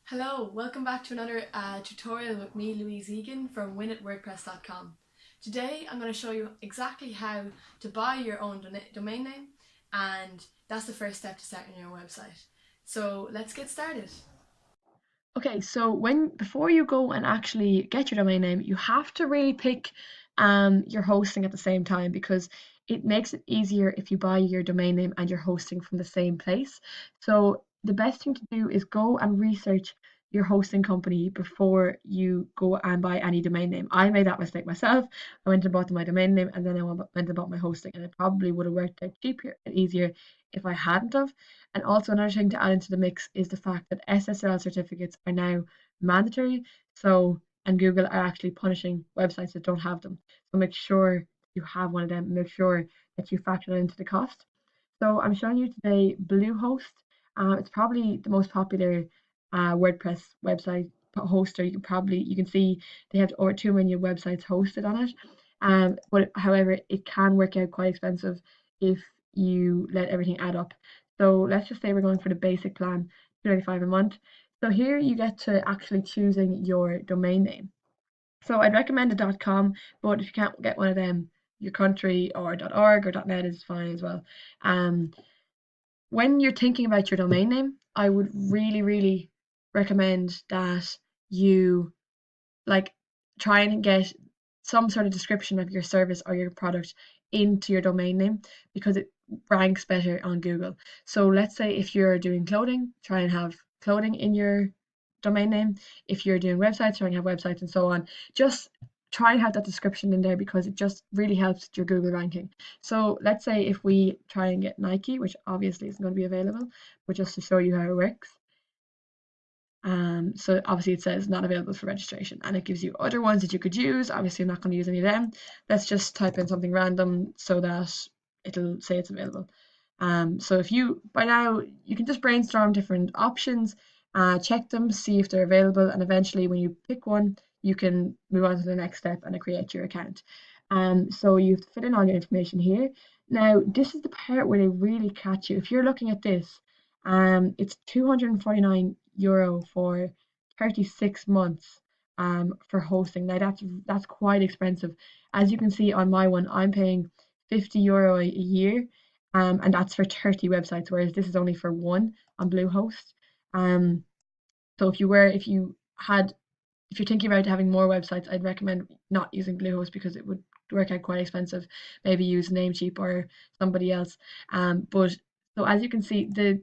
Hello, welcome back to another tutorial with me, Louise Egan from Wordpress.com. Today I'm going to show you exactly how to buy your own domain name, and that's the first step to starting your website. So let's get started. Okay, so before you go and actually get your domain name, you have to really pick your hosting at the same time because it makes it easier if you buy your domain name and your hosting from the same place. So the best thing to do is go and research your hosting company before you go and buy any domain name. I made that mistake myself. I went and bought my domain name and then I went and bought my hosting, and it probably would have worked out cheaper and easier if I hadn't have. And also another thing to add into the mix is the fact that SSL certificates are now mandatory. So, and Google are actually punishing websites that don't have them. So make sure you have one of them. Make sure that you factor that into the cost. So I'm showing you today Bluehost. It's probably the most popular WordPress website hoster. You can see they have over 2 million websites hosted on it. But however, it can work out quite expensive if you let everything add up. So let's just say we're going for the basic plan, 295 a month. So here you get to actually choosing your domain name. So I'd recommend a .com, but if you can't get one of them, your country or .org or .net is fine as well. Um, when you're thinking about your domain name, I would really recommend that you like try and get some sort of description of your service or your product into your domain name because it ranks better on Google. So let's say if you're doing clothing, try and have clothing in your domain name. If you're doing websites, try and have websites and so on. Just try and have that description in there because it just really helps your Google ranking. So let's say if we try and get Nike, which obviously isn't going to be available, but just to show you how it works. So obviously it says not available for registration, and it gives you other ones that you could use. Obviously I'm not going to use any of them. Let's just type in something random so that it'll say it's available. So if you, by now, you can just brainstorm different options, check them, see if they're available, and eventually when you pick one, you can move on to the next step and create your account. So you have to fill in all your information here. Now, this is the part where they really catch you. If you're looking at this, it's €249 for 36 months for hosting. Now that's quite expensive. As you can see on my one, I'm paying €50 a year, and that's for 30 websites, whereas this is only for one on Bluehost. Um, so if you're thinking about having more websites, I'd recommend not using Bluehost because it would work out quite expensive. Maybe use Namecheap or somebody else. But so as you can see, the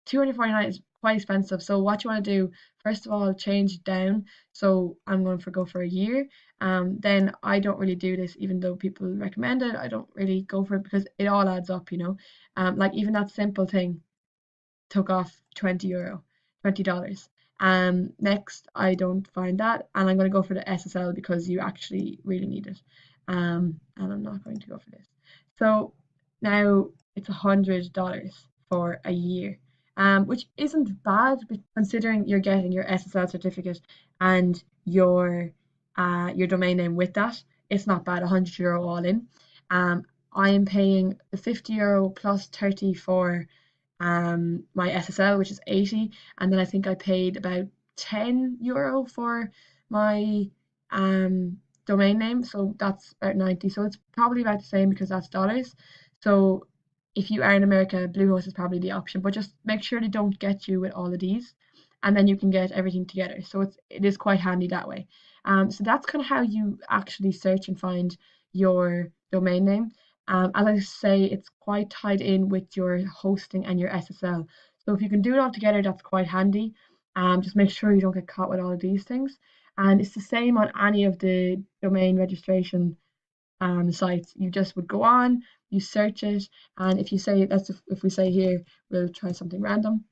249 is quite expensive. So what you want to do, first of all, change it down. So I'm going to go for a year. Then I don't really do this, even though people recommend it. I don't really go for it because it all adds up. Like even that simple thing took off €20, $20. Next, I don't find that, and I'm going to go for the SSL because you actually really need it. And I'm not going to go for this. So now it's $100 for a year, which isn't bad considering you're getting your SSL certificate and your domain name with that. It's not bad, €100 all in. I am paying the €50 plus 30 for my SSL, which is 80, and then I think I paid about €10 for my domain name, so that's about 90. So it's probably about the same because that's dollars. So if you are in America, Bluehost is probably the option, but just make sure they don't get you with all of these, and then you can get everything together. So it is quite handy that way. So that's kind of how you actually search and find your domain name. As I say, it's quite tied in with your hosting and your SSL. So if you can do it all together, that's quite handy. Just make sure you don't get caught with all of these things. And it's the same on any of the domain registration sites. You just would go on, you search it, and if we say here, we'll try something random,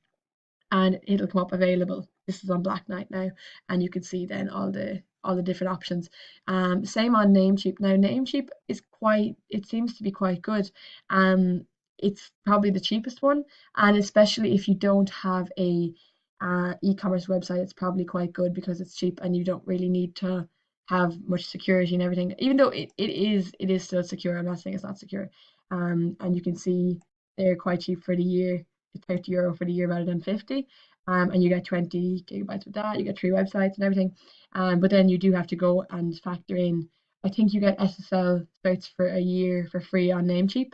and it'll come up available. This is on Black Knight now, and you can see then all the different options. Same on Namecheap. Now Namecheap it seems to be quite good. It's probably the cheapest one, and especially if you don't have a e-commerce website, it's probably quite good because it's cheap and you don't really need to have much security and everything. Even though it is still secure. I'm not saying it's not secure. And you can see they're quite cheap for the year. It's €30 for the year rather than 50. and you get 20 gigabytes with that. You get 3 websites and everything. But then you do have to go and factor in. I think you get SSL certs for a year for free on Namecheap.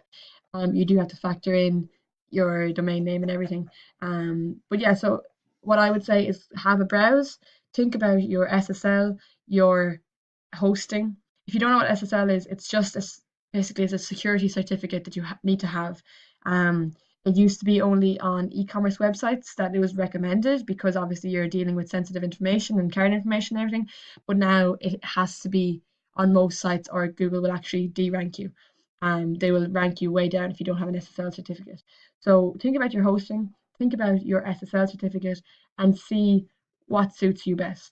You do have to factor in your domain name and everything. But yeah, so what I would say is have a browse, think about your SSL, your hosting. If you don't know what SSL is, it's just basically it's a security certificate that you need to have. Um, it used to be only on e-commerce websites that it was recommended because obviously you're dealing with sensitive information and card information and everything. But now it has to be on most sites, or Google will actually de-rank you. They will rank you way down if you don't have an SSL certificate. So think about your hosting, think about your SSL certificate, and see what suits you best.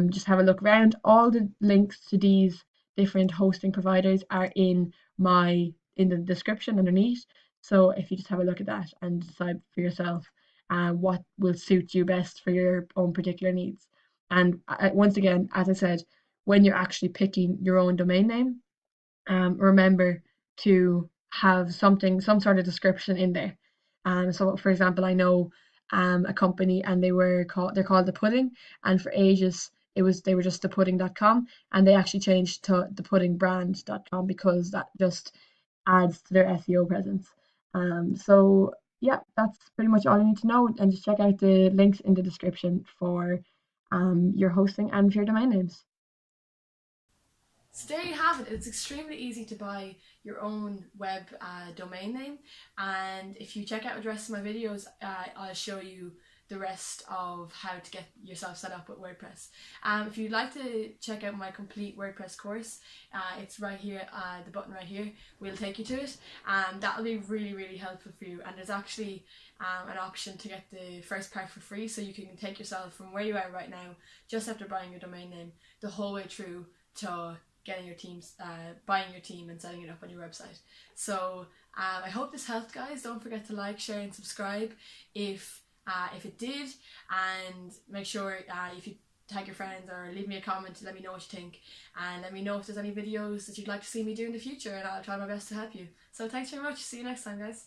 Just have a look around. All the links to these different hosting providers are in the description underneath. So if you just have a look at that and decide for yourself what will suit you best for your own particular needs. And once again, as I said, when you're actually picking your own domain name, remember to have some sort of description in there. So for example, I know a company and they're called The Pudding, and for ages they were just thepudding.com, and they actually changed to thepuddingbrand.com because that just adds to their SEO presence. So yeah, that's pretty much all you need to know, and just check out the links in the description for your hosting and for your domain names. So there you have it. It's extremely easy to buy your own web domain name, and if you check out the rest of my videos, I'll show you the rest of how to get yourself set up with WordPress. If you'd like to check out my complete WordPress course, it's right here, the button right here will take you to it, and that'll be really helpful for you. And there's actually an option to get the first part for free, so you can take yourself from where you are right now, just after buying your domain name, the whole way through to getting your teams, buying your team and setting it up on your website. So I hope this helped, guys. Don't forget to like, share and subscribe if it did, and make sure if you tag your friends or leave me a comment to let me know what you think, and let me know if there's any videos that you'd like to see me do in the future, and I'll try my best to help you. So thanks very much. See you next time, guys.